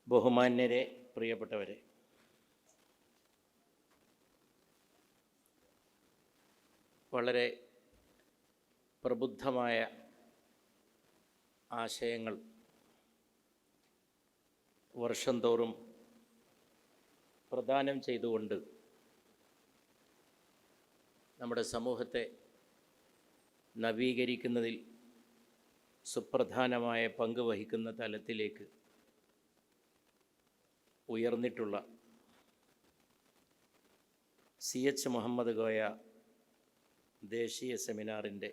ബഹുമാന്യരെ, പ്രിയപ്പെട്ടവരെ, വളരെ പ്രബുദ്ധമായ ആശയങ്ങൾ വർഷം തോറും പ്രദാനം ചെയ്തുകൊണ്ട് നമ്മുടെ സമൂഹത്തെ നവീകരിക്കുന്നതിൽ സുപ്രധാനമായ പങ്ക് വഹിക്കുന്ന തലത്തിലേക്ക് ഉയർന്നിട്ടുള്ള CH മുഹമ്മദ് കോയ ദേശീയ സെമിനാറിൻ്റെ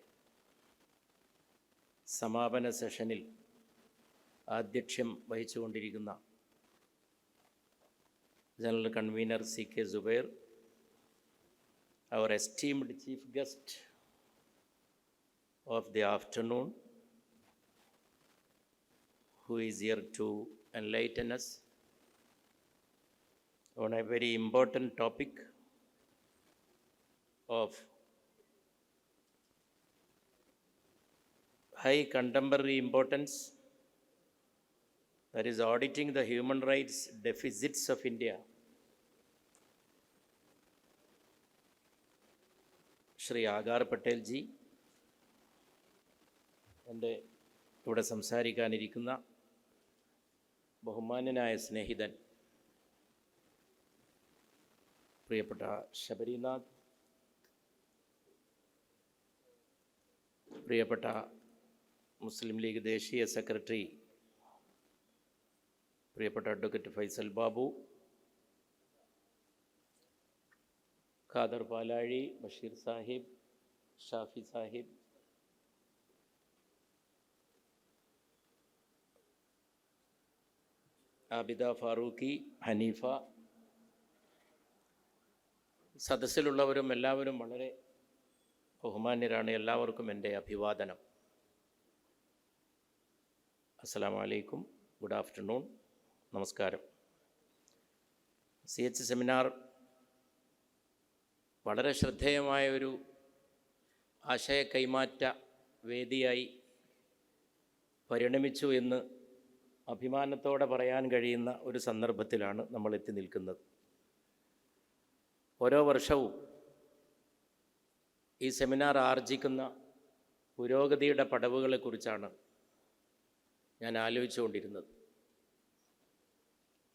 സമാപന സെഷനിൽ ആധ്യക്ഷ്യം വഹിച്ചുകൊണ്ടിരിക്കുന്ന general convener CK Zubair, our esteemed chief guest of the afternoon, who is here to enlighten us on a very important topic of high contemporary importance, that is auditing the human rights deficits of India. Shri Agar Patel ji, എൻ്റെ ഇവിടെ സംസാരിക്കാനിരിക്കുന്ന ബഹുമാന്യനായ സ്നേഹിതൻ പ്രിയപ്പെട്ട ശബരിനാഥ്, പ്രിയപ്പെട്ട മുസ്ലിം league ദേശീയ secretary പ്രിയപ്പെട്ട advocate Faisal Babu, Khader പാലാഴി, ബഷീർ സാഹിബ്, ഷാഫി സാഹിബ്, ആബിദ ഫാറൂഖി, ഹനീഫ, സദസ്സിലുള്ളവരും എല്ലാവരും വളരെ ബഹുമാന്യരാണ്. എല്ലാവർക്കും എൻ്റെ അഭിവാദനം. അസ്സലാമു അലൈക്കും, ഗുഡ് ആഫ്റ്റർനൂൺ, നമസ്കാരം. CH സെമിനാർ വളരെ ശ്രദ്ധേയമായ ഒരു ആശയ കൈമാറ്റ വേദിയായി പരിണമിച്ചു എന്ന് അഭിമാനത്തോടെ പറയാൻ കഴിയുന്ന ഒരു സന്ദർഭത്തിലാണ് നമ്മൾ എത്തി നിൽക്കുന്നത്. ഓരോ വർഷവും ഈ സെമിനാർ ആർജിക്കുന്ന പുരോഗതിയുടെ പടവുകളെക്കുറിച്ചാണ് ഞാൻ ആലോചിച്ചുകൊണ്ടിരുന്നത്.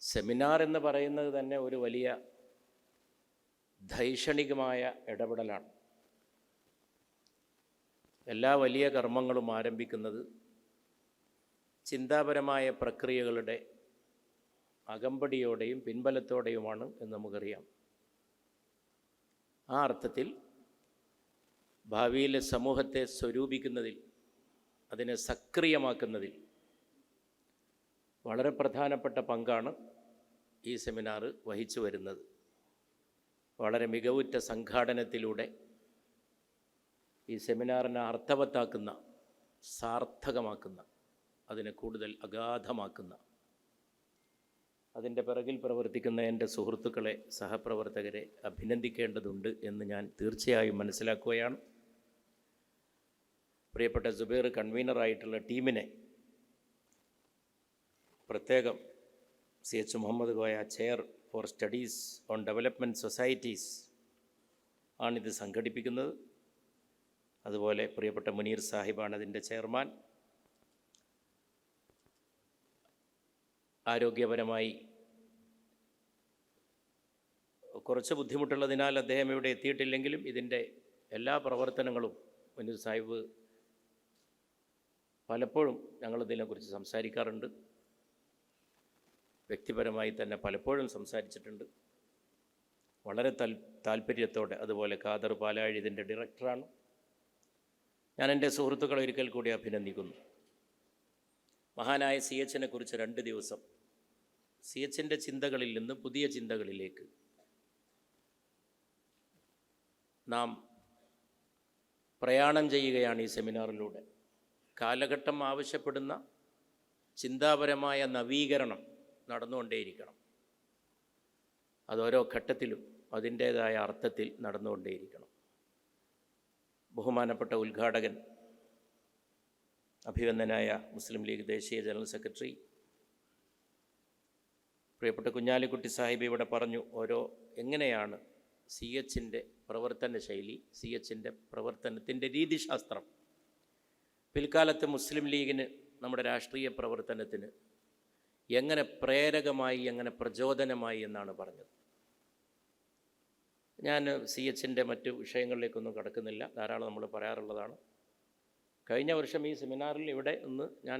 സെമിനാർ എന്ന് പറയുന്നത് തന്നെ ഒരു വലിയ ധൈഷണികമായ ഇടപെടലാണ്. എല്ലാ വലിയ കർമ്മങ്ങളും ആരംഭിക്കുന്നത് ചിന്താപരമായ പ്രക്രിയകളുടെ അകമ്പടിയോടെയും പിൻബലത്തോടെയുമാണ് എന്ന് നമുക്കറിയാം. ആ അർത്ഥത്തിൽ ഭാവിയിലെ സമൂഹത്തെ സ്വരൂപിക്കുന്നതിൽ, അതിനെ സക്രിയമാക്കുന്നതിൽ വളരെ പ്രധാനപ്പെട്ട പങ്കാണ് ഈ സെമിനാർ വഹിച്ചു വരുന്നത്. വളരെ മികവുറ്റ സംഘാടനത്തിലൂടെ ഈ സെമിനാറിനെ അർത്ഥവത്താക്കുന്ന, സാർത്ഥകമാക്കുന്ന, അതിനെ കൂടുതൽ അഗാധമാക്കുന്ന, അതിൻ്റെ പിറകിൽ പ്രവർത്തിക്കുന്ന എൻ്റെ സുഹൃത്തുക്കളെ, സഹപ്രവർത്തകരെ അഭിനന്ദിക്കേണ്ടതുണ്ട് എന്ന് ഞാൻ തീർച്ചയായും മനസ്സിലാക്കുകയാണ്. പ്രിയപ്പെട്ട സുബൈർ കൺവീനറായിട്ടുള്ള ടീമിനെ പ്രത്യേകം CH Muhammad Koya chair for studies on development societies ആണിത് സംഘടിപ്പിക്കുന്നത്. അതുപോലെ പ്രിയപ്പെട്ട മുനീർ സാഹിബാണ് അതിൻ്റെ ചെയർമാൻ. ആരോഗ്യപരമായി കുറച്ച് ബുദ്ധിമുട്ടുള്ളതിനാൽ അദ്ദേഹം ഇവിടെ എത്തിയിട്ടില്ലെങ്കിലും ഇതിൻ്റെ എല്ലാ പ്രവർത്തനങ്ങളും മുനീർ സാഹിബ് പലപ്പോഴും ഞങ്ങളിതിനെക്കുറിച്ച് സംസാരിക്കാറുണ്ട്. വ്യക്തിപരമായി തന്നെ പലപ്പോഴും സംസാരിച്ചിട്ടുണ്ട്, വളരെ താല്പര്യത്തോടെ. അതുപോലെ ഖാദർ പാലാഴി ഇതിൻ്റെ ഡയറക്ടറാണ്. ഞാൻ എൻ്റെ സുഹൃത്തുക്കളെ ഒരിക്കൽ കൂടി അഭിനന്ദിക്കുന്നു. മഹാനായ CHനെ കുറിച്ച് 2 ദിവസം CHൻ്റെ ചിന്തകളിൽ നിന്ന് പുതിയ ചിന്തകളിലേക്ക് നാം പ്രയാണം ചെയ്യുകയാണ് ഈ സെമിനാറിലൂടെ. കാലഘട്ടം ആവശ്യപ്പെടുന്ന ചിന്താപരമായ നവീകരണം നടന്നുകൊണ്ടേയിരിക്കണം. അതോരോ ഘട്ടത്തിലും അതിൻ്റേതായ അർത്ഥത്തിൽ നടന്നുകൊണ്ടേയിരിക്കണം. ബഹുമാനപ്പെട്ട ഉദ്ഘാടകൻ അഭിവന്ദനായ മുസ്ലിം ലീഗ് ദേശീയ ജനറൽ സെക്രട്ടറി പ്രിയപ്പെട്ട കുഞ്ഞാലിക്കുട്ടി സാഹിബ് ഇവിടെ പറഞ്ഞു എങ്ങനെയാണ് സി എച്ചിൻ്റെ പ്രവർത്തന ശൈലി, സി എച്ചിൻ്റെ പ്രവർത്തനത്തിൻ്റെ രീതിശാസ്ത്രം പിൽക്കാലത്ത് മുസ്ലിം ലീഗിന്, നമ്മുടെ രാഷ്ട്രീയ പ്രവർത്തനത്തിന് എങ്ങനെ പ്രേരകമായി, എങ്ങനെ പ്രചോദനമായി എന്നാണ് പറഞ്ഞത്. ഞാൻ സി എച്ചിൻ്റെ മറ്റു വിഷയങ്ങളിലേക്കൊന്നും കടക്കുന്നില്ല, ധാരാളം നമ്മൾ പറയാറുള്ളതാണ്. കഴിഞ്ഞ വർഷം ഈ സെമിനാറിൽ ഇവിടെ ഞാൻ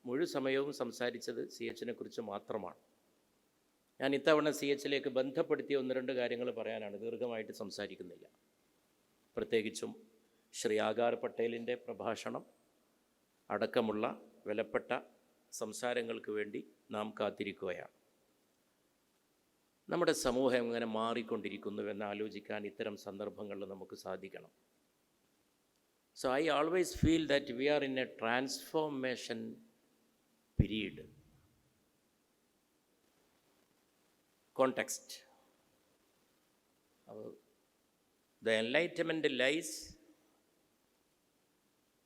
മുഴുവൻ സമയവും സംസാരിച്ചത് സി എച്ചിനെ കുറിച്ച് മാത്രമാണ്. ഞാൻ ഇത്തവണ സി എച്ചിലേക്ക് ബന്ധപ്പെടുത്തിയ 1-2 കാര്യങ്ങൾ പറയാനാണ്, ദീർഘമായിട്ട് സംസാരിക്കുന്നില്ല. പ്രത്യേകിച്ചും ശ്രീ ആകാർ പട്ടേലിൻ്റെ പ്രഭാഷണം അടക്കമുള്ള വിലപ്പെട്ട സംസാരങ്ങൾക്ക് വേണ്ടി നാം കാത്തിരിക്കുകയാണ്. നമ്മുടെ സമൂഹം എങ്ങനെ മാറിക്കൊണ്ടിരിക്കുന്നുവെന്ന് ആലോചിക്കാൻ ഇത്തരം സന്ദർഭങ്ങളിൽ നമുക്ക് സാധിക്കണം. So I always feel that we are in a transformation period. Context. The enlightenment lies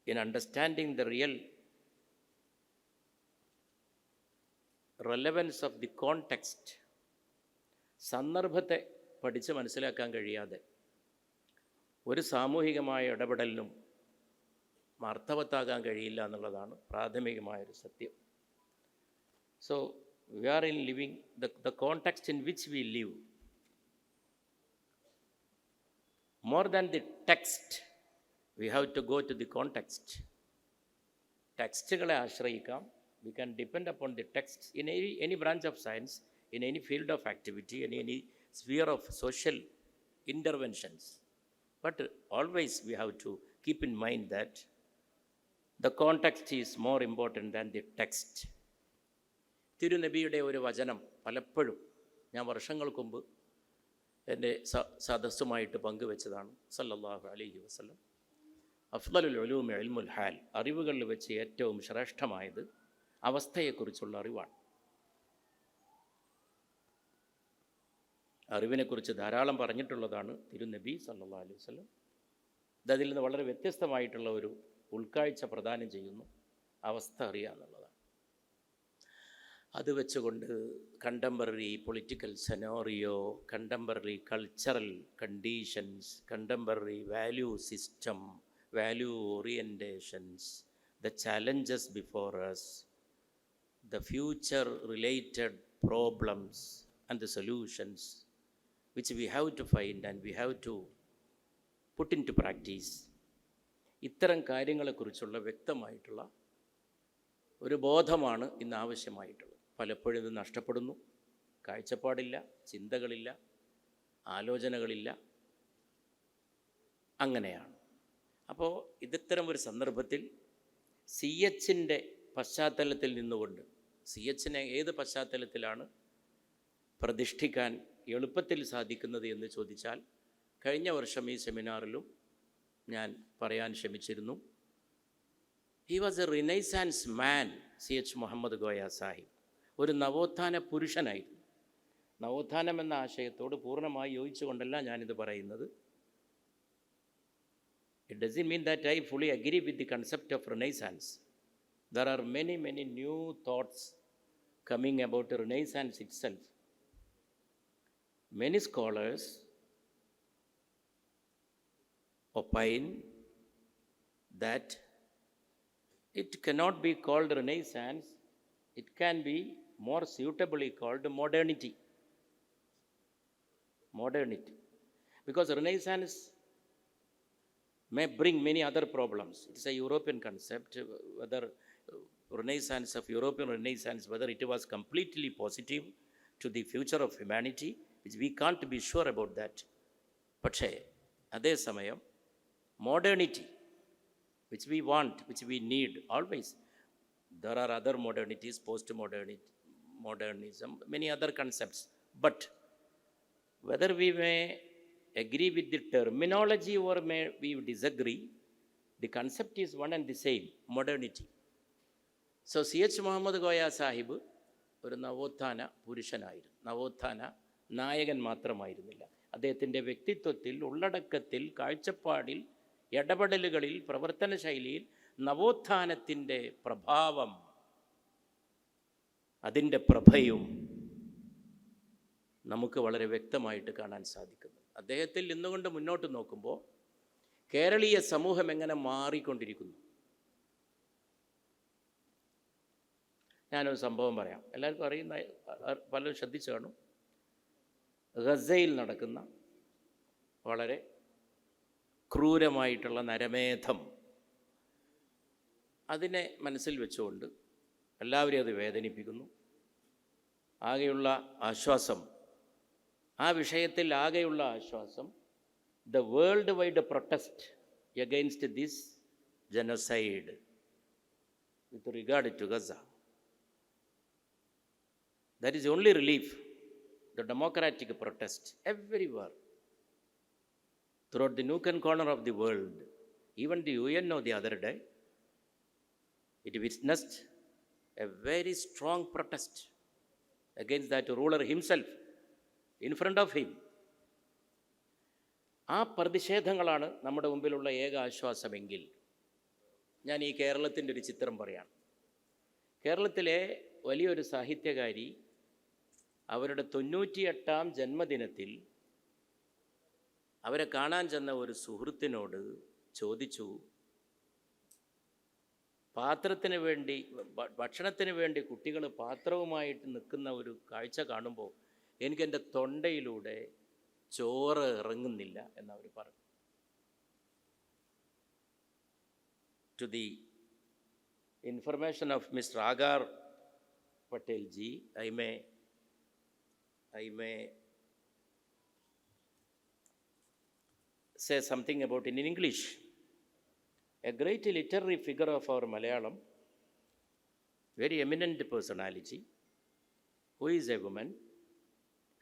in understanding the real relevance of the context. സന്ദർഭത്തെ പഠിച്ച് മനസ്സിലാക്കാൻ കഴിയാതെ ഒരു സാമൂഹികമായ ഇടപെടലിനും അർത്ഥവത്താകാൻ കഴിയില്ല എന്നുള്ളതാണ് പ്രാഥമികമായൊരു സത്യം. So we are in living the context in which we live. More than the text, we have to go to the context. ടെക്സ്റ്റുകളെ ആശ്രയിക്കാം. We can depend upon the text in any branch of science, in any field of activity, in any sphere of social interventions. But always we have to keep in mind that the context is more important than the text. തിരുനബിയുടെ ഒരു വചനം പലപ്പോഴും ഞാൻ വർഷങ്ങൾക്ക് മുമ്പ് എൻ്റെ സദസ്സുമായിട്ട് പങ്കുവെച്ചതാണ്. സല്ലല്ലാഹു അലൈഹി വസല്ലം, അഫ്ളലുൽ ഉലൂമി ഇൽമുൽ ഹാൽ, അറിവുകളിൽ വെച്ച് ഏറ്റവും ശ്രേഷ്ഠമായത് അവസ്ഥയെക്കുറിച്ചുള്ള അറിവാണ്. അറിവിനെക്കുറിച്ച് ധാരാളം പറഞ്ഞിട്ടുള്ളതാണ് തിരുനബി സല്ലല്ലാഹു അലൈഹി വസല്ലം. അതിൽ നിന്ന് വളരെ വ്യത്യസ്തമായിട്ടുള്ള ഒരു ഉൾക്കാഴ്ച പ്രദാനം ചെയ്യുന്നു. അവസ്ഥ അറിയുക എന്നുള്ളതാണ്. അത് വെച്ചുകൊണ്ട് contemporary political scenario, contemporary cultural conditions, contemporary value system, value orientations, the challenges before us, the future related problems and the solutions which we have to find and we have to put into practice. ഇത്തരം കാര്യങ്ങളെക്കുറിച്ചുള്ള വ്യക്തമായിട്ടുള്ള ഒരു ബോധമാണ് ഇന്ന് ആവശ്യമായിട്ടുള്ളത്. പലപ്പോഴും ഇത് നഷ്ടപ്പെടുന്നു. കാഴ്ചപ്പാടില്ല, ചിന്തകളില്ല, ആലോചനകളില്ല, അങ്ങനെയാണ്. അപ്പോൾ ഇത്തരം ഒരു സന്ദർഭത്തിൽ സി എച്ചിൻ്റെ പശ്ചാത്തലത്തിൽ നിന്നുകൊണ്ട്, സി എച്ചിനെ ഏത് പശ്ചാത്തലത്തിലാണ് പ്രതിഷ്ഠിക്കാൻ എളുപ്പത്തിൽ സാധിക്കുന്നത് എന്ന് ചോദിച്ചാൽ, കഴിഞ്ഞ വർഷം ഈ സെമിനാറിലും ഞാൻ പറയാൻ ശ്രമിച്ചിരുന്നു. He was a renaissance man. C H Muhammad Koya Sahib ഒരു നവോത്ഥാന പുരുഷനായിരുന്നു. നവോത്ഥാനം എന്ന ആശയത്തോട് പൂർണ്ണമായി യോജിച്ചുകൊണ്ടല്ല ഞാനിത് പറയുന്നത്. It doesn't mean that I fully agree with the concept of Renaissance. There are many new thoughts coming about Renaissance itself. Many scholars opine that it cannot be called Renaissance. It can be more suitably called modernity. Modernity. Because Renaissance may bring many other problems. It is a European concept. Whether Renaissance of European Renaissance, whether it was completely positive to the future of humanity, which we can't be sure about that. പക്ഷേ അതേ സമയം modernity, which we want, which we need always. There are other modernities, postmodernism, many other concepts. But whether we may agree with the terminology or may we disagree, the concept is one and the same, modernity. So C.H. Muhammad Goya Sahib ഒരു നവോത്ഥാന പുരുഷനായിരുന്നു. നവോത്ഥാന നായകൻ മാത്രമായിരുന്നില്ല. അദ്ദേഹത്തിൻ്റെ വ്യക്തിത്വത്തിൽ, ഉള്ളടക്കത്തിൽ, കാഴ്ചപ്പാടിൽ, ഇടപെടലുകളിൽ, പ്രവർത്തന ശൈലിയിൽ നവോത്ഥാനത്തിൻ്റെ പ്രഭാവം, അതിൻ്റെ പ്രഭയും നമുക്ക് വളരെ വ്യക്തമായിട്ട് കാണാൻ സാധിക്കുന്നു. അദ്ദേഹത്തിൽ നിന്നുകൊണ്ട് മുന്നോട്ട് നോക്കുമ്പോൾ കേരളീയ സമൂഹം എങ്ങനെ മാറിക്കൊണ്ടിരിക്കുന്നു. ഞാനൊരു സംഭവം പറയാം, എല്ലാവർക്കും അറിയുന്ന, പലരും ശ്രദ്ധിച്ചു കാണും. ഗസയിൽ നടക്കുന്ന വളരെ ക്രൂരമായിട്ടുള്ള നരമേധം, അതിനെ മനസ്സിൽ വെച്ചുകൊണ്ട് എല്ലാവരെയും അത് വേദനിപ്പിക്കുന്നു. ആകെയുള്ള ആശ്വാസം, ആ വിഷയത്തിൽ ആകെയുള്ള ആശ്വാസം, the worldwide protest against this genocide with regard to Gaza. That is only relief. The democratic protest everywhere, throughout the nook and corner of the world. Even the UN the other day, it witnessed a very strong protest against that ruler himself, in front of him. ആ പ്രതിഷേധങ്ങളാണ് നമ്മുടെ മുമ്പിലുള്ള ഏക ആശ്വാസമെങ്കിൽ, ഞാൻ ഈ കേരളത്തിൻ്റെ ഒരു ചിത്രം പറയാം. കേരളത്തിലെ വലിയൊരു സാഹിത്യകാരി അവരുടെ 98-ാം ജന്മദിനത്തിൽ അവരെ കാണാൻ ചെന്ന ഒരു സുഹൃത്തിനോട് ചോദിച്ചു, പാത്രത്തിന് വേണ്ടി, ഭക്ഷണത്തിന് വേണ്ടി കുട്ടികൾ പാത്രവുമായിട്ട് നിൽക്കുന്ന ഒരു കാഴ്ച കാണുമ്പോൾ എനിക്കെൻ്റെ തൊണ്ടയിലൂടെ ചോറ് ഇറങ്ങുന്നില്ല എന്നവർ പറഞ്ഞു. To the information of mister Agar Patel ji, I may say something about it in English. A great literary figure of our Malayalam, very eminent personality, who is a woman.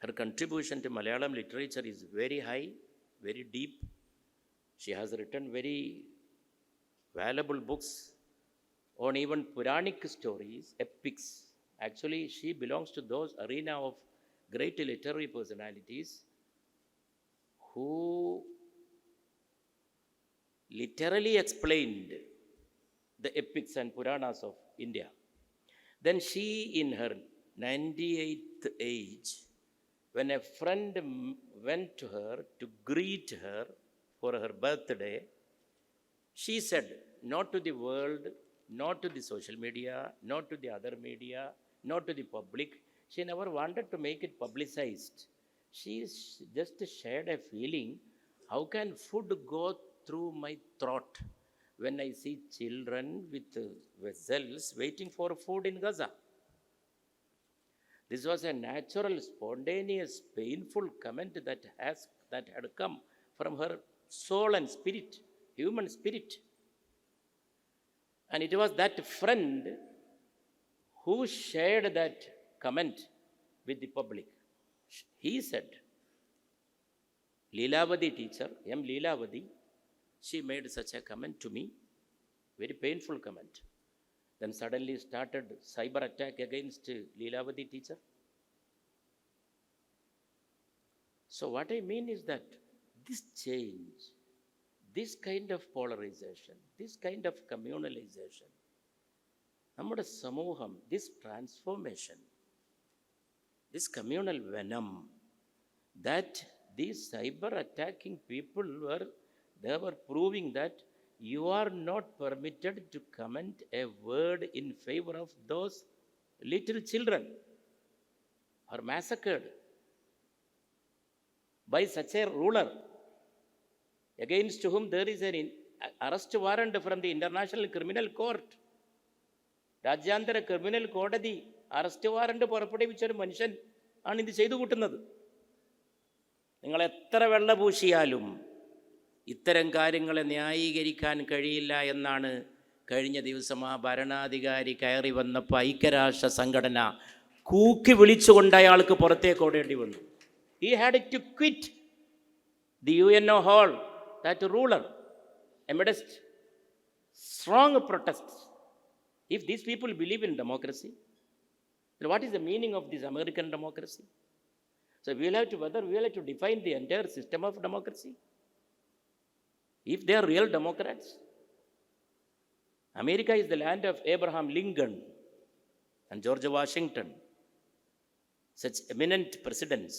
Her contribution to Malayalam literature is very high, very deep. She has written very valuable books on even Puranic stories, epics. Actually, she belongs to those arena of great literary personalities who literally explained the epics and Puranas of India. Then she, in her 98th age, when a friend went to her to greet her for her birthday, she said, not to the world, not to the social media, not to the other media, not to the public. She never wanted to make it publicized. She just shared a feeling, how can food go through my throat when I see children with vessels waiting for food in Gaza? This was a natural, spontaneous, painful comment that had come from her soul and spirit, human spirit. And it was that friend who shared that comment with the public. He said, Leelavadi teacher, M. Leelavadi, she made such a comment to me, very painful comment. Then suddenly started cyber attack against Leelavadi teacher. So what I mean is that this change, this kind of polarization, this kind of communalization, നമ്മുടെ സമൂഹം, this transformation, this communal venom that these cyber attacking people they were proving that you are not permitted to comment a word in favor of those little children are massacred by such a ruler against whom there is an arrest warrant from the International Criminal Court. രാജ്യാന്തര criminal കോടതി arrest warrant പുറപ്പെടുവിച്ചൊരു മനുഷ്യൻ ആണ് ഇത് ചെയ്തു കൂട്ടുന്നത്. നിങ്ങൾ എത്ര വെള്ള പൂശിയാലും ഇത്തരം കാര്യങ്ങളെ ന്യായീകരിക്കാൻ കഴിയില്ല എന്നാണ് കഴിഞ്ഞ ദിവസം ആ ഭരണാധികാരി കയറി വന്നപ്പോൾ ഐക്യരാഷ്ട്ര സംഘടന കൂക്കി വിളിച്ചുകൊണ്ട് അയാൾക്ക് പുറത്തേക്ക് ഓടേണ്ടി വന്നു. He had to quit the UNO hall, that ruler, amidst strong protests. If these people believe in democracy, then what is the meaning of this American democracy? So we will have to define the entire system of democracy. If they are real Democrats, America is the land of Abraham Lincoln and George Washington. such eminent presidents.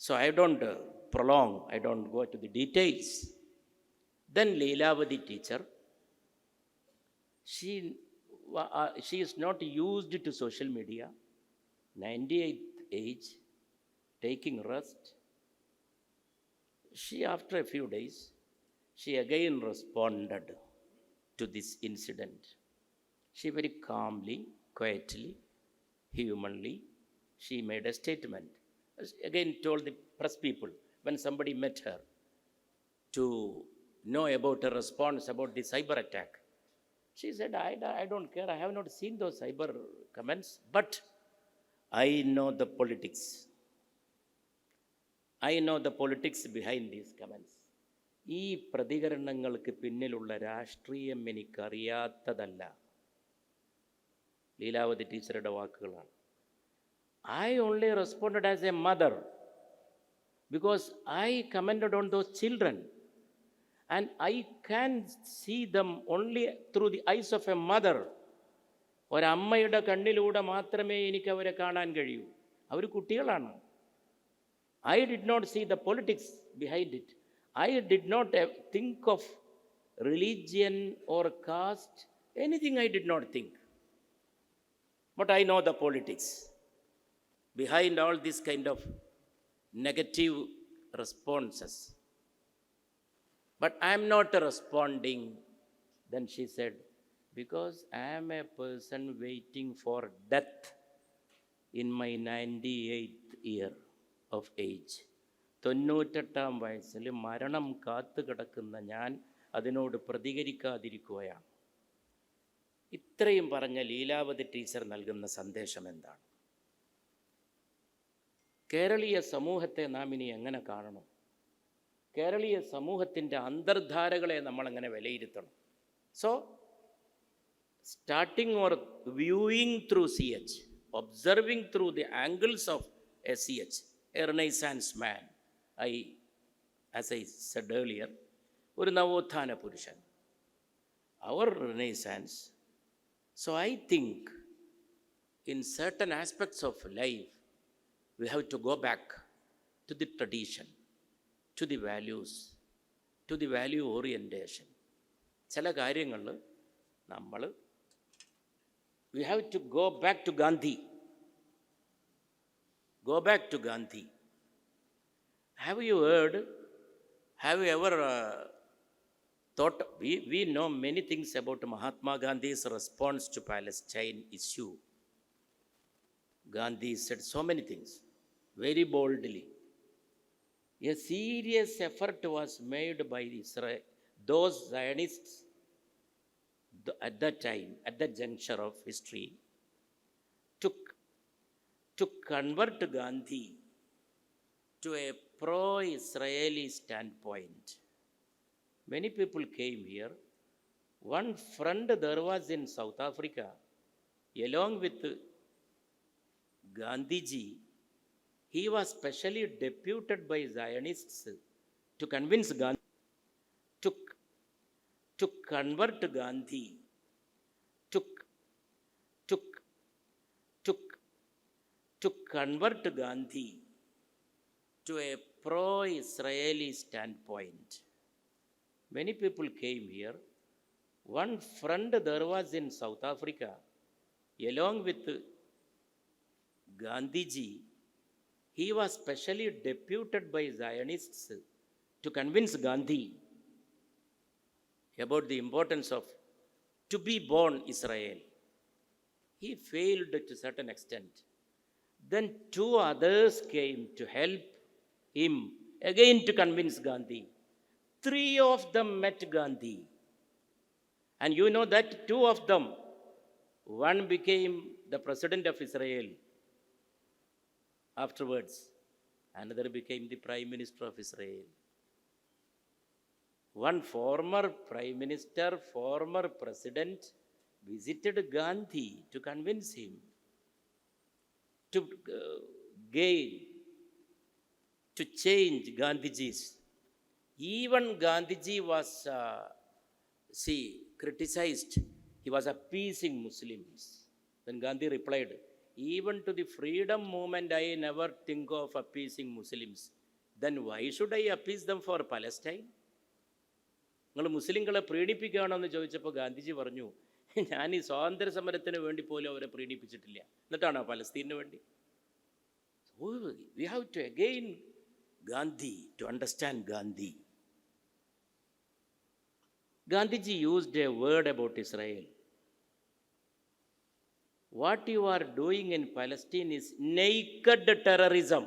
So I don't prolong, I don't go to the details. Then Leelavati teacher, she is not used to social media, 98th age, taking rest. She, after a few days, she again responded to this incident. She very calmly, quietly, humanly, she made a statement. Again told the press people when somebody met her to know about her response about the cyber attack. She said, I don't care, I have not seen those cyber comments, but I know the politics. I know the politics behind these comments. ഈ പ്രതികരണങ്ങൾക്ക് പിന്നിലുള്ള രാഷ്ട്രീയം എനിക്കറിയാത്തതല്ല. ലീലാവതി ടീച്ചറുടെ വാക്കുകളാണ്. I only responded as a mother because I commented on those children and I can see them only through the eyes of a mother. ഒരമ്മയുടെ കണ്ണിലൂടെ മാത്രമേ എനിക്ക് അവരെ കാണാൻ കഴിയൂ. അവർ കുട്ടികളാണ്. I did not see the politics behind it. I did not think of religion or caste, anything I did not think. But I know the politics behind all this kind of negative responses. But I am not responding. Then she said, because I am a person waiting for death in my 98th year of age. 98-ാം വയസ്സിൽ മരണം കാത്തു കിടക്കുന്ന ഞാൻ അതിനോട് പ്രതികരിക്കാതിരിക്കുകയാണ്. ഇത്രയും പറഞ്ഞ Leelavathi teacher നൽകുന്ന സന്ദേശം എന്താണ്? കേരളീയ സമൂഹത്തെ നാം ഇനി എങ്ങനെ കാണണം? കേരളീയ സമൂഹത്തിൻ്റെ അന്തർധാരകളെ നമ്മളെങ്ങനെ വിലയിരുത്തണം? So starting or viewing through CH, observing through the angles of A CH, A renaissance man, as I said earlier, ഒരു നവോത്ഥാന പുരുഷൻ, our Renaissance. So I think in certain aspects of life, we have to go back to the tradition, to the values, to the value orientation. ചില കാര്യങ്ങൾ നമ്മൾ we have to go back to Gandhi. Go back to Gandhi. Have you heard, have you ever thought, we know many things about Mahatma Gandhi's response to Palestine issue. Gandhi said so many things, very boldly. A serious effort was made by those Zionists at that time, at that juncture of history, to convert Gandhi to a pro-Israeli standpoint. Many people came here. One friend there was in South Africa, along with Gandhiji. He was specially deputed by Zionists to convince Gandhi to convert Gandhi to convert Gandhi to a pro-Israeli standpoint. Many people came here. One friend there was in South Africa, along with Gandhiji. He was specially deputed by Zionists to convince Gandhi about the importance of to be born Israel. He failed to a certain extent. Then two others came to help him again to convince Gandhi. Three of them met Gandhi. And you know that two of them, one became the president of Israel afterwards, another became the prime minister of Israel. One former prime minister, former president visited Gandhi to convince him to change Gandhiji's. Even Gandhiji was criticized. He was appeasing Muslims. Then Gandhi replied, even to the freedom movement, I never think of appeasing Muslims. Then why should I appease them for Palestine? നിങ്ങൾ മുസ്ലിങ്ങളെ പ്രീണിപ്പിക്കുകയാണോ എന്ന് ചോദിച്ചപ്പോൾ ഗാന്ധിജി പറഞ്ഞു, ഞാൻ ഈ സ്വാതന്ത്ര്യ സമരത്തിന് വേണ്ടി പോലും അവരെ പ്രീണിപ്പിച്ചിട്ടില്ല, എന്നിട്ടാണോ പലസ്തീനു വേണ്ടി? We have to again Gandhi to understand Gandhi. Gandhiji used a word about Israel. What you are doing in Palestine is naked terrorism.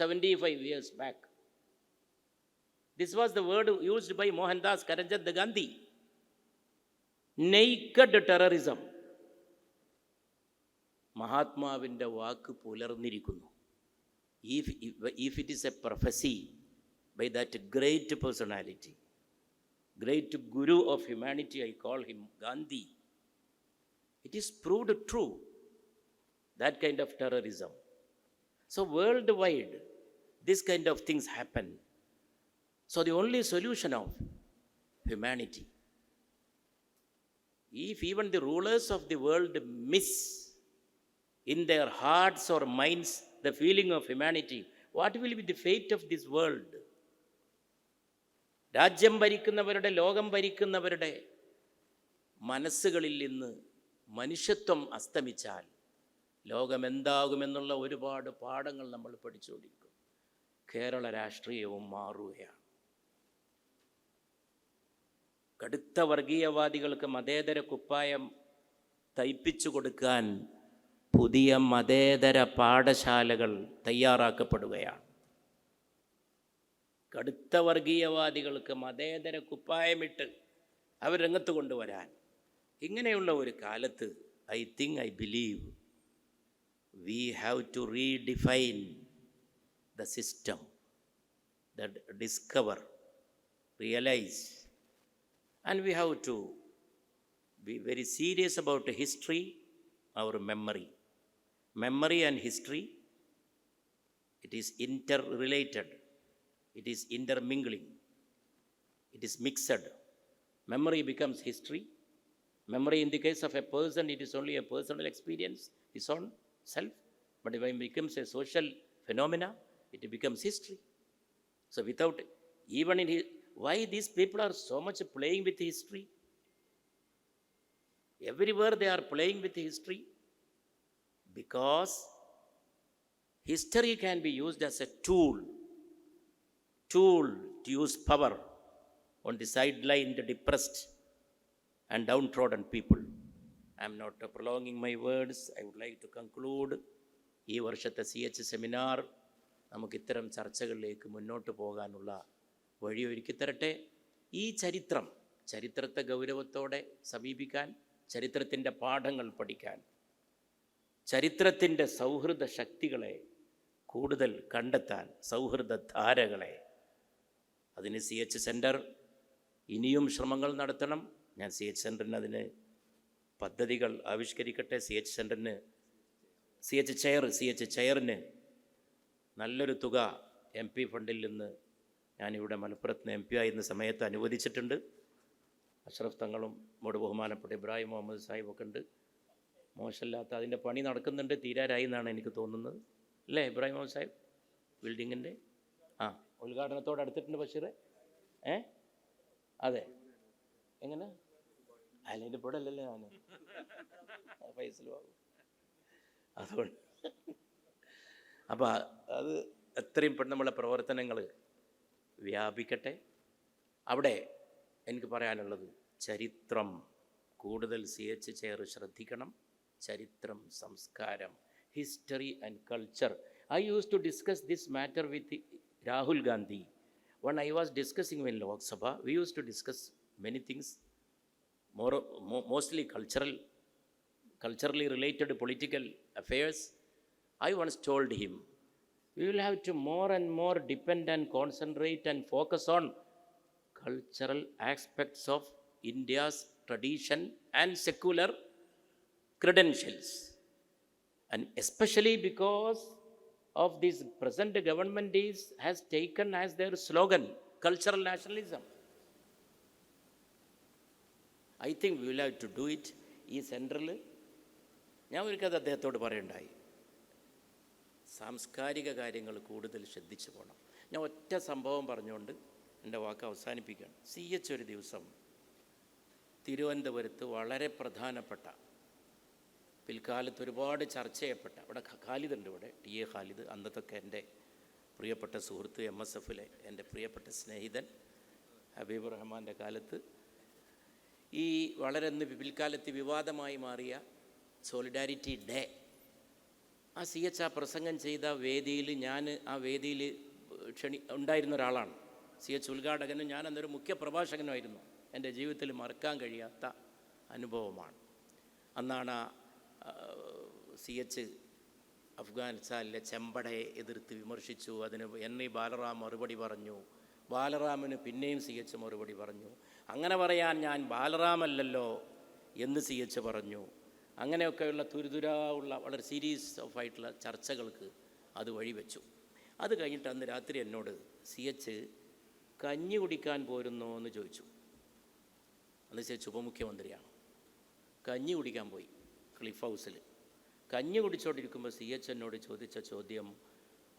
75 years back. This was the word used by Mohandas Karamchand Gandhi. Naked terrorism. മഹാത്മാവിൻ്റെ walk പുലർന്നിരിക്കുന്നു. If it is a prophecy by that great personality, great guru of humanity, I call him Gandhi, it is proved true, that kind of terrorism. So worldwide, this kind of things happen. So the only solution of humanity, if even the rulers of the world miss in their hearts or minds the feeling of humanity, what will be the fate of this world? രാജ്യം ഭരിക്കുന്നവരുടെ, ലോകം ഭരിക്കുന്നവരുടെ മനസ്സുകളിൽ നിന്ന് മനുഷ്യത്വം അസ്തമിച്ചാൽ ലോകമെന്താകുമെന്നുള്ള ഒരുപാട് പാഠങ്ങൾ നമ്മൾ പഠിച്ചുകൊണ്ടിരിക്കും. കേരള രാഷ്ട്രീയവും മാറുകയാണ്. കടുത്ത വർഗീയവാദികൾക്ക് മതേതര കുപ്പായം തയ്പ്പിച്ചു കൊടുക്കാൻ പുതിയ മതേതര പാഠശാലകൾ തയ്യാറാക്കപ്പെടുകയാണ്. കടുത്ത വർഗീയവാദികൾക്ക് മതേതര കുപ്പായമിട്ട് അവർ രംഗത്ത് കൊണ്ടുവരാൻ ഇങ്ങനെയുള്ള ഒരു കാലത്ത് I believe we have to redefine the system, that discover, realize, and we have to be very serious about history, our memory. Memory and history, it is interrelated, it is intermingling, it is mixed. Memory becomes history. Memory in the case of a person, it is only a personal experience, his own self. But when it becomes a social phenomena, it becomes history. So without, even in his, why these people are so much playing with history? Everywhere they are playing with history, because history can be used as a tool to use power on the sideline, the depressed and downtrodden people. I am not prolonging my words. I would like to conclude. ഈ വർഷത്തെ CH seminar നമുക്ക് ഇത്തരം ചർച്ചകളിലേക്ക് മുന്നോട്ട് പോകാനുള്ള വഴിയൊരുക്കി തരട്ടെ. ഈ ചരിത്രത്തെ ഗൗരവത്തോടെ സമീപിക്കാൻ, ചരിത്രത്തിൻ്റെ പാഠങ്ങൾ പഠിക്കാൻ, ചരിത്രത്തിൻ്റെ സൗഹൃദ ശക്തികളെ കൂടുതൽ കണ്ടെത്താൻ, സൗഹൃദ ധാരകളെ, അതിന് CH സെൻറ്റർ ഇനിയും ശ്രമങ്ങൾ നടത്തണം. ഞാൻ CH സെൻറ്ററിന് അതിന് പദ്ധതികൾ ആവിഷ്കരിക്കട്ടെ. CH സെൻറ്ററിന് CH ചെയറിന് നല്ലൊരു തുക MP ഫണ്ടിൽ നിന്ന് ഞാനിവിടെ മലപ്പുറത്ത് MP ആയിരുന്ന സമയത്ത് അനുവദിച്ചിട്ടുണ്ട്. അഷ്റഫ് തങ്ങളും നമ്മുടെ ബഹുമാനപ്പെട്ട ഇബ്രാഹിം മുഹമ്മദ് സാഹിബൊക്കെ ഉണ്ട്. മോശമില്ലാത്ത അതിൻ്റെ പണി നടക്കുന്നുണ്ട്, തീരാറായി എന്നാണ് എനിക്ക് തോന്നുന്നത്, അല്ലേ ഇബ്രാഹിം മുഹമ്മദ് സാഹിബ്? ബിൽഡിങ്ങിൻ്റെ ഉദ്ഘാടനത്തോട് അടുത്തിട്ടുണ്ട് ബഷീറെ. അതെ, എങ്ങനെ? അതിൻ്റെ ഇവിടെ അല്ലല്ലേ ഞാൻ ഫൈസലുമാകും. അതുകൊണ്ട് അപ്പോൾ അത് എത്രയും പെട്ടെന്ന് നമ്മളെ പ്രവർത്തനങ്ങൾ വ്യാപിക്കട്ടെ. അവിടെ എനിക്ക് പറയാനുള്ളത്, ചരിത്രം കൂടുതൽ CH ചെയർ ശ്രദ്ധിക്കണം. ചരിത്രം, സംസ്കാരം, history and culture. I used to discuss this matter with Rahul Gandhi. When I was discussing in Lok Sabha, we used to discuss many things, mostly culturally related political affairs. I once told him, we will have to more and more depend and concentrate and focus on cultural aspects of India's tradition and secular credentials. And especially because of this present government has taken as their slogan cultural nationalism. I think we will have to do it. ഈ central ഞാൻ ഒരിക്കൽ അദ്ദേഹത്തോട് പറയണ്ടായി, സാംസ്കാരിക കാര്യങ്ങൾ കൂടുതൽ ശ്രദ്ധിച്ചു പോകണം. ഞാൻ ഒറ്റ സംഭവം പറഞ്ഞുകൊണ്ട് എൻ്റെ വാക്ക് അവസാനിപ്പിക്കുകയാണ്. CH ഒരു ദിവസം തിരുവനന്തപുരത്ത് വളരെ പ്രധാനപ്പെട്ട, പിൽക്കാലത്ത് ഒരുപാട് ചർച്ച ചെയ്യപ്പെട്ട, ഇവിടെ ഖാലിദ് ഉണ്ട്, ഇവിടെ TA ഖാലിദ്, അന്നത്തൊക്കെ എൻ്റെ പ്രിയപ്പെട്ട സുഹൃത്ത്, MSFലെ എൻ്റെ പ്രിയപ്പെട്ട സ്നേഹിതൻ, ഹബീബ് റഹ്മാൻ്റെ കാലത്ത് ഈ വളരെ പിൽക്കാലത്ത് വിവാദമായി മാറിയ സോളിഡാരിറ്റി ഡേ, ആ CH ആ പ്രസംഗം ചെയ്ത വേദിയിൽ ഞാൻ ആ വേദിയിൽ ഉണ്ടായിരുന്ന ഒരാളാണ്. CH ഉദ്ഘാടകനും ഞാൻ അന്നൊരു മുഖ്യ പ്രഭാഷകനുമായിരുന്നു. എൻ്റെ ജീവിതത്തിൽ മറക്കാൻ കഴിയാത്ത അനുഭവമാണ്. അന്നാണ് CH അഫ്ഗാനിസ്ഥാനിലെ ചെമ്പടയെ എതിർത്ത് വിമർശിച്ചു. അതിന് NE ബാലറാം മറുപടി പറഞ്ഞു. ബാലറാമിന് പിന്നെയും CH മറുപടി പറഞ്ഞു. അങ്ങനെ പറയാൻ ഞാൻ ബാലറാമല്ലല്ലോ എന്ന് CH പറഞ്ഞു. അങ്ങനെയൊക്കെയുള്ള തുരുതുരാ ഉള്ള വളരെ സീരീസ് ആയിട്ടുള്ള ചർച്ചകൾക്ക് അത് വഴിവെച്ചു. അത് കഴിഞ്ഞിട്ട് അന്ന് രാത്രി എന്നോട് CH കഞ്ഞി കുടിക്കാൻ പോരുന്നോ എന്ന് ചോദിച്ചു. അന്ന് CH ഉപമുഖ്യമന്ത്രിയാണ്. കഞ്ഞി കുടിക്കാൻ പോയി ക്ലിഫ് ഹൗസിൽ. കഞ്ഞി കുടിച്ചോണ്ടിരിക്കുമ്പോൾ CH എന്നോട് ചോദിച്ച ചോദ്യം,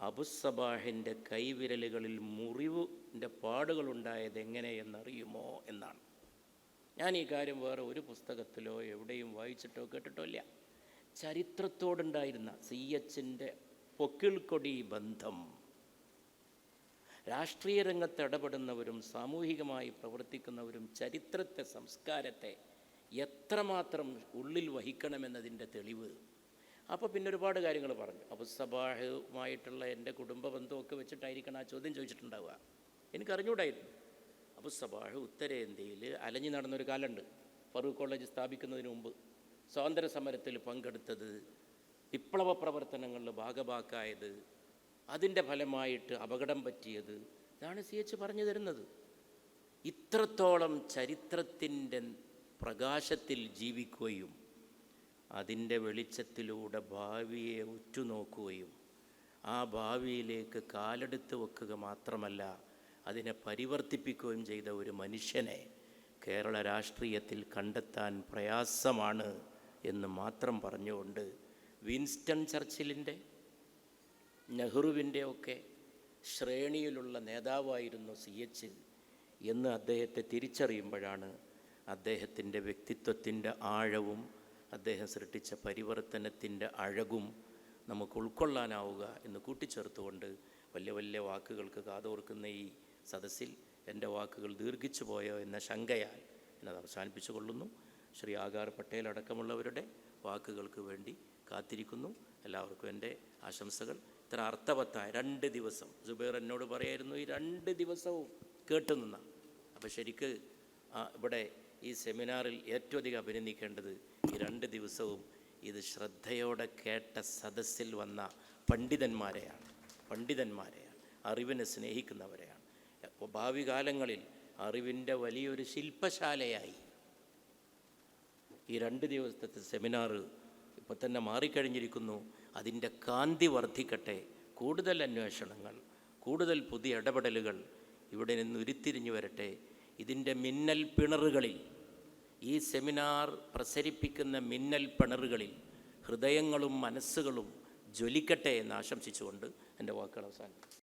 അബുസ്സബാഹിൻ്റെ കൈവിരലുകളിൽ മുറിവിൻ്റെ പാടുകളുണ്ടായത് എങ്ങനെയെന്നറിയുമോ എന്നാണ്. ഞാൻ ഈ കാര്യം വേറെ ഒരു പുസ്തകത്തിലോ എവിടെയും വായിച്ചിട്ടോ കേട്ടിട്ടോ ഇല്ല. ചരിത്രത്തോടുണ്ടായിരുന്ന CHൻ്റെ പൊക്കിൾക്കൊടി ബന്ധം, രാഷ്ട്രീയ രംഗത്ത് ഇടപെടുന്നവരും സാമൂഹികമായി പ്രവർത്തിക്കുന്നവരും ചരിത്രത്തെ, സംസ്കാരത്തെ എത്രമാത്രം ഉള്ളിൽ വഹിക്കണമെന്നതിൻ്റെ തെളിവ്. അപ്പോൾ പിന്നെ ഒരുപാട് കാര്യങ്ങൾ പറഞ്ഞു. അബുസ്സബാഹുമായിട്ടുള്ള എൻ്റെ കുടുംബ ബന്ധമൊക്കെ വെച്ചിട്ടായിരിക്കണം ആ ചോദ്യം ചോദിച്ചിട്ടുണ്ടാവുക. എനിക്കറിഞ്ഞൂടായിരുന്നു. അബുസ്സബാഹ് ഉത്തരേന്ത്യയിൽ അലഞ്ഞു നടന്നൊരു കാലമുണ്ട്. ഫറൂഖ് കോളേജ് സ്ഥാപിക്കുന്നതിന് മുമ്പ് സ്വാതന്ത്ര്യ സമരത്തിൽ പങ്കെടുത്തത്, വിപ്ലവ പ്രവർത്തനങ്ങളിൽ ഭാഗഭാക്കായത്, അതിൻ്റെ ഫലമായിട്ട് അപകടം പറ്റിയത്, ഇതാണ് CH പറഞ്ഞു തരുന്നത്. ഇത്രത്തോളം ചരിത്രത്തിൻ്റെ പ്രകാശത്തിൽ ജീവിക്കുകയും അതിൻ്റെ വെളിച്ചത്തിലൂടെ ഭാവിയെ ഉറ്റുനോക്കുകയും ആ ഭാവിയിലേക്ക് കാലെടുത്ത് വെക്കുക മാത്രമല്ല അതിനെ പരിവർത്തിപ്പിക്കുകയും ചെയ്ത ഒരു മനുഷ്യനെ കേരള രാഷ്ട്രീയത്തിൽ കണ്ടെത്താൻ പ്രയാസമാണ് എന്ന് മാത്രം പറഞ്ഞുകൊണ്ട്, വിൻസ്റ്റൺ ചർച്ചിലിൻ്റെ, നെഹ്റുവിൻ്റെ ഒക്കെ ശ്രേണിയിലുള്ള നേതാവായിരുന്നു CH എന്ന് അദ്ദേഹത്തെ തിരിച്ചറിയുമ്പോഴാണ് അദ്ദേഹത്തിൻ്റെ വ്യക്തിത്വത്തിൻ്റെ ആഴവും അദ്ദേഹം സൃഷ്ടിച്ച പരിവർത്തനത്തിൻ്റെ അഴകും നമുക്ക് ഉൾക്കൊള്ളാനാവുക എന്ന് കൂട്ടിച്ചേർത്തുകൊണ്ട്, വലിയ വലിയ വാക്കുകൾക്ക് കാതോർക്കുന്ന ഈ സദസ്സിൽ എൻ്റെ വാക്കുകൾ ദീർഘിച്ചു പോയോ എന്ന ശങ്കയാൽ എന്നത് അവസാനിപ്പിച്ചു കൊള്ളുന്നു. ശ്രീ ആകാർ പട്ടേൽ അടക്കമുള്ളവരുടെ വാക്കുകൾക്ക് വേണ്ടി കാത്തിരിക്കുന്നു. എല്ലാവർക്കും എൻ്റെ ആശംസകൾ. ഇത്ര അർത്ഥവത്തായ 2 ദിവസം സുബൈർ എന്നോട് പറയായിരുന്നു, ഈ 2 ദിവസവും കേട്ടുനിന്ന. അപ്പോൾ ശരിക്ക് ഇവിടെ ഈ സെമിനാറിൽ ഏറ്റവും അധികം അഭിനന്ദിക്കേണ്ടത് ഈ 2 ദിവസവും ഇത് ശ്രദ്ധയോടെ കേട്ട സദസ്സിൽ വന്ന പണ്ഡിതന്മാരെയാണ്, അറിവിനെ സ്നേഹിക്കുന്നവരെയാണ്. ഭാവി കാലങ്ങളിൽ അറിവിൻ്റെ വലിയൊരു ശില്പശാലയായി ഈ 2 ദിവസത്തെ സെമിനാർ ഇപ്പോൾ തന്നെ മാറിക്കഴിഞ്ഞിരിക്കുന്നു. അതിൻ്റെ കാന്തി വർദ്ധിക്കട്ടെ. കൂടുതൽ അന്വേഷണങ്ങൾ, കൂടുതൽ പുതിയ ഇടപെടലുകൾ ഇവിടെ നിന്ന് ഉരുത്തിരിഞ്ഞു വരട്ടെ. ഇതിൻ്റെ മിന്നൽ പിണറുകളിൽ, ഈ സെമിനാർ പ്രസരിപ്പിക്കുന്ന മിന്നൽ പിണറുകളിൽ ഹൃദയങ്ങളും മനസ്സുകളും ജ്വലിക്കട്ടെ എന്ന് ആശംസിച്ചുകൊണ്ട് എൻ്റെ വാക്കുകൾ അവസാനിപ്പിക്കും.